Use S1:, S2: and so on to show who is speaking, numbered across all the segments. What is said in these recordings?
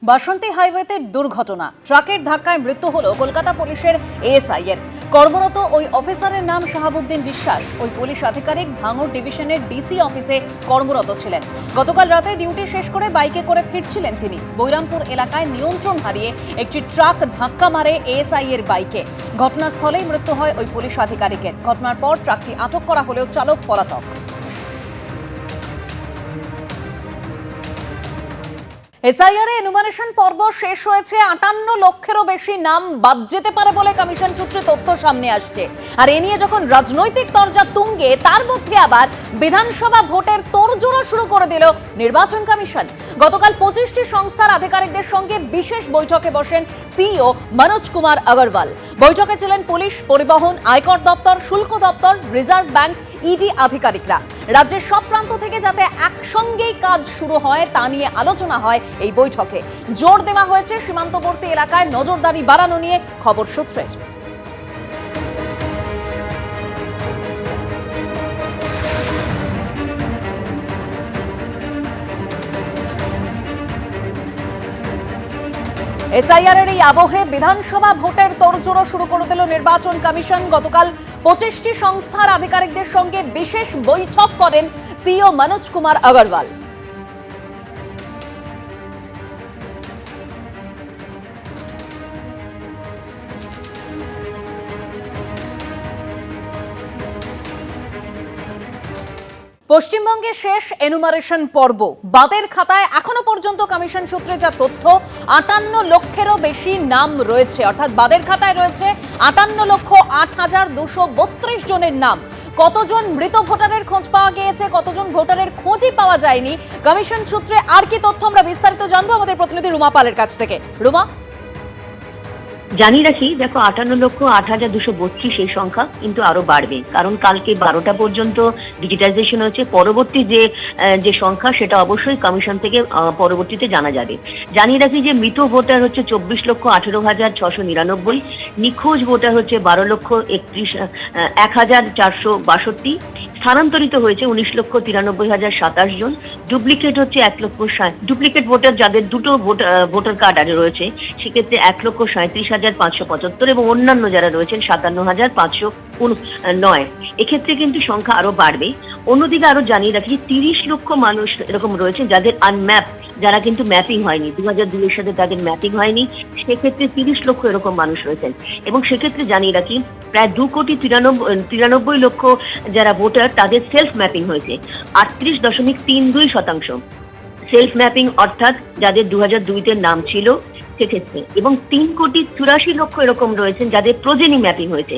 S1: বাসন্তী হাইওয়েতে দুর্ঘটনা, ট্রাকের ধাক্কায় মৃত্যু হলো কলকাতা পুলিশের এএসআই এর। কর্মরত ওই অফিসারের নাম শাহাবুদ্দিন বিশ্বাস। ওই পুলিশ আধিকারিক ভাঙড় ডিভিশনের ডিসি অফিসে কর্মরত ছিলেন। গতকাল রাতে ডিউটি শেষ করে বাইকে করে ফিরছিলেন তিনি। বৈরামপুর এলাকায় নিয়ন্ত্রণ হারিয়ে একটি ট্রাক ধাক্কা মারে এএসআই এর বাইকে। ঘটনাস্থলেই মৃত্যু হয় ওই পুলিশ আধিকারিকের। ঘটনার পর ট্রাকটি আটক করা হলেও চালক পলাতক। এসআইআর এ এনুমারেশন পর্ব শেষ হয়েছে। 58 লক্ষেরও বেশি নাম বাদ যেতে পারে বলে কমিশন সূত্রে তথ্য সামনে আসছে। আর এ নিয়ে যখন রাজনৈতিক তরজা তুঙ্গে, তার মধ্যে আবার বিধানসভা ভোটের তোড়জোড় শুরু করে দিল নির্বাচন কমিশন। গতকাল 25টি সংস্থার আধিকারিকদের সঙ্গে বিশেষ বৈঠকে বসেন সিইও মনোজ কুমার আগরওয়াল। বৈঠকে ছিলেন পুলিশ, পরিবহন, আয়কর দপ্তর, শুল্ক দপ্তর, রিজার্ভ ব্যাংক, ইডি আধিকারিকরা। রাজ্যের সব প্রান্ত থেকে যাতে একসঙ্গেই কাজ শুরু হয় তা নিয়ে আলোচনা হয় এই বৈঠকে। জোর দেওয়া হয়েছে সীমান্তবর্তী এলাকায় নজরদারি বাড়ানো নিয়ে খবর সূত্রের। এসআইআর এর এই আবহে বিধানসভা ভোটের তোড়জোড় শুরু করে দিল নির্বাচন কমিশন। গতকাল 25টি সংস্থার আধিকারিকদের সঙ্গে বিশেষ বৈঠক করেন সিইও মনোজ কুমার আগরওয়াল। পশ্চিমবঙ্গে শেষ এনুমারেশন পর্ব। বাদের খাতায় এখনো পর্যন্ত কমিশন সূত্রে যা তথ্য, 58 লক্ষেরও বেশি নাম রয়েছে। অর্থাৎ বাদের খাতায় রয়েছে 58,08,232 জনের নাম। কতজন মৃত ভোটারের খোঁজ পাওয়া গিয়েছে, কতজন ভোটারের খোঁজই পাওয়া যায়নি, কমিশন সূত্রে আর কি তথ্য আমরা বিস্তারিত জানবো আমাদের প্রতিনিধি রুমা পালের কাছ থেকে। রুমা,
S2: জানিয়ে রাখি, দেখো 58,08,232 এই সংখ্যা কিন্তু আরো বাড়বে, কারণ কালকে 12টা পর্যন্ত ডিজিটাইজেশন হয়েছে। পরবর্তী যে সংখ্যা সেটা অবশ্যই কমিশন থেকে পরবর্তীতে জানা যাবে। জানিয়ে রাখি যে মৃত ভোটার হচ্ছে 24,18,699, নিখোঁজ ভোটার হচ্ছে 12,31,462, স্থানান্তরিত হয়েছে 19,93,027 জন, ডুপ্লিকেট হচ্ছে 1,60,000, ডুপ্লিকেট ভোটার যাদের দুটো ভোটার কার্ড রয়েছে সেক্ষেত্রে 1,37,575 এবং অন্যান্য যারা রয়েছেন 57,509। এক্ষেত্রে কিন্তু সংখ্যা আরো বাড়বে। অন্যদিকে আরো জানিয়ে রাখি 30 লক্ষ মানুষ এরকম রয়েছে যাদের আনম্যাপ, যারা কিন্তু ম্যাপিং হয়নি, 2002 এর সাথে তাদের ম্যাপিং হয়নি। সেক্ষেত্রে 30 লক্ষ এরকম মানুষ রয়েছেন। এবং সেক্ষেত্রে জানিয়ে রাখি প্রায় 2,93 লক্ষ যারা ভোটার তাদের সেলফ ম্যাপিং হয়েছে, 38.32%। সেলফ ম্যাপিং অর্থাৎ যাদের 2002-তে নাম ছিল সেক্ষেত্রে। এবং 3,84,00,000 এরকম রয়েছেন যাদের প্রোজেনি ম্যাপিং হয়েছে,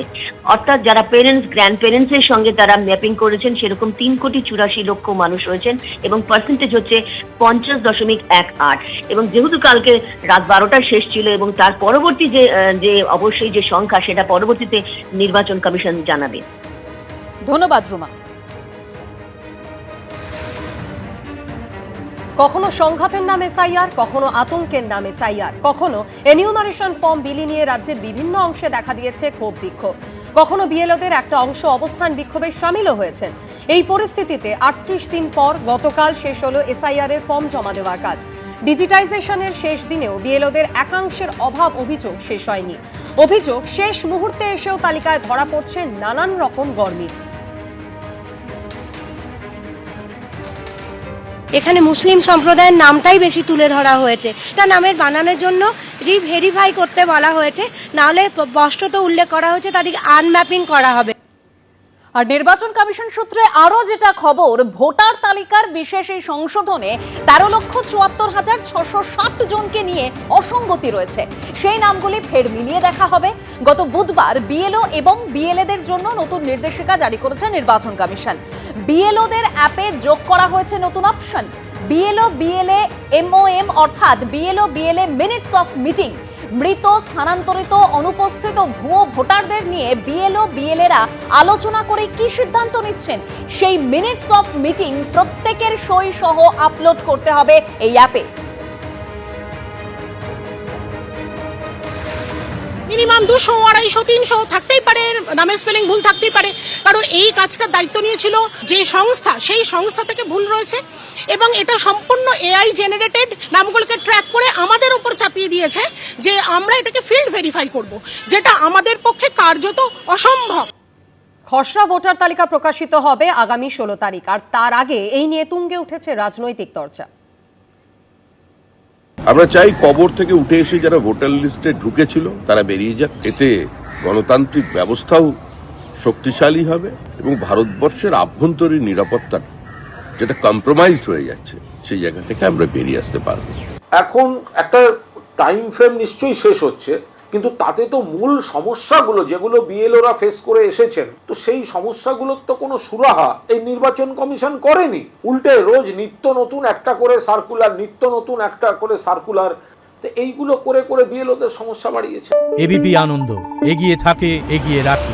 S2: অর্থাৎ যারা পেরেন্টস, গ্র্যান্ড পেরেন্টসের সঙ্গে তারা ম্যাপিং করেছেন, সেরকম 3,84,00,000 মানুষ রয়েছেন এবং পার্সেন্টেজ হচ্ছে 50.18। এবং যেহেতু কালকে রাত 12টার শেষ ছিল এবং তার পরবর্তী যে অবশ্যই যে সংখ্যা সেটা পরবর্তীতে নির্বাচন কমিশন জানাবে।
S1: ধন্যবাদ রুমা।
S3: কখনো সংঘাতের নাম এসআইআর, কখনো আতঙ্কের নাম এসআইআর, কখনো এনিউমারেশন ফর্ম বিলি নিয়ে রাজ্যের বিভিন্ন অংশে দেখা দিয়েছে ক্ষোভ বিক্ষোভ। কখনো বিএলওদের একটা অংশ অবস্থান বিক্ষোভে সামিলও হয়েছেন। এই পরিস্থিতিতে 38 দিন পর গতকাল শেষ হলো এসআইআর এর ফর্ম জমা দেওয়ার কাজ। ডিজিটাইজেশনের শেষ দিনেও বিএলওদের একাংশের অভাব অভিযোগ শেষ হয়নি। অভিযোগ শেষ মুহূর্তে এসেও তালিকায় ধরা পড়ছে নানান রকম গরমিল।
S4: এখানে মুসলিম সম্প্রদায়ের নামটাই বেশি তুলে ধরা হয়েছে। এটা নামের বানানোর জন্য রিভেরিফাই করতে বলা হয়েছে, নাহলে স্পষ্টত উল্লেখ করা হয়েছে তাদেরকে আনম্যাপিং করা হবে।
S1: আর নির্বাচন কমিশন সূত্রে আরো যেটা খবর, ভোটার তালিকার বিশেষ এই সংশোধনে 13,74,660 জনকে নিয়ে অসঙ্গতি রয়েছে। সেই নামগুলি ফের মিলিয়ে দেখা হবে। গত বুধবার বিএলও এবং বিএলএদের জন্য নতুন নির্দেশিকা জারি করেছে নির্বাচন কমিশন। বিএলওদের অ্যাপে যোগ করা হয়েছে নতুন অপশন, বিএলও বিএলএ এমওএম, অর্থাৎ BLO BLA minutes of meeting. মৃত, স্থানান্তরিত, অনুপস্থিত ভুয়ো ভোটারদের নিয়ে বিএলও বিএলএরা আলোচনা করে কি সিদ্ধান্ত নিচ্ছেন, সেই মিনিটস অফ মিটিং প্রত্যেকের সই সহ আপলোড করতে হবে এই অ্যাপে।
S5: মিনিমাম 200, 250, 300 থাকতেই পারে, নামের স্পেলিং ভুল থাকতেই পারে, কারণ এই কাজটার দায়িত্ব নিয়েছিল যে সংস্থা, সেই সংস্থা থেকে ভুল রয়েছে এবং এটা সম্পূর্ণ এআই জেনারেটেড। নামগুলোকে ট্র্যাক করে আমাদের উপর দিয়ে দিয়েছে যে আমরা এটাকে ফিল্ড ভেরিফাই করব, যেটা আমাদের পক্ষে কার্যত অসম্ভব।
S3: খসড়া ভোটার তালিকা প্রকাশিত হবে আগামী 16 তারিখ, আর তার আগে এই নিয়ে তুঙ্গে উঠেছে রাজনৈতিক চর্চা।
S6: আমরা চাই কবর থেকে উঠে এসে যারা ভোটার লিস্টে ঢুকেছিল তারা বেরিয়ে যাক। এতে গণতান্ত্রিক ব্যবস্থাও শক্তিশালী হবে এবং ভারতবর্ষের আভ্যন্তরীণ নিরাপত্তা যেটা কম্প্রোমাইজড হয়ে যাচ্ছে সেই জায়গা থেকে আমরা বেরিয়ে আসতে পারবো।
S7: এখন একটা টাইম ফ্রেম নিশ্চয়ই শেষ হচ্ছে, কিন্তু তাতে তো মূল সমস্যাগুলো যেগুলো বিএলওরা ফেস করে এসেছেন, তো সেই সমস্যাগুলোর তো কোনো সুরাহা এই নির্বাচন কমিশন করেনি। উল্টে রোজ নিত্য নতুন একটা করে সার্কুলার, তো এইগুলো করে করে বিএলওদের সমস্যা বাড়িয়েছে।
S8: এবিপি আনন্দ, এগিয়ে থাকে, এগিয়ে রাখে।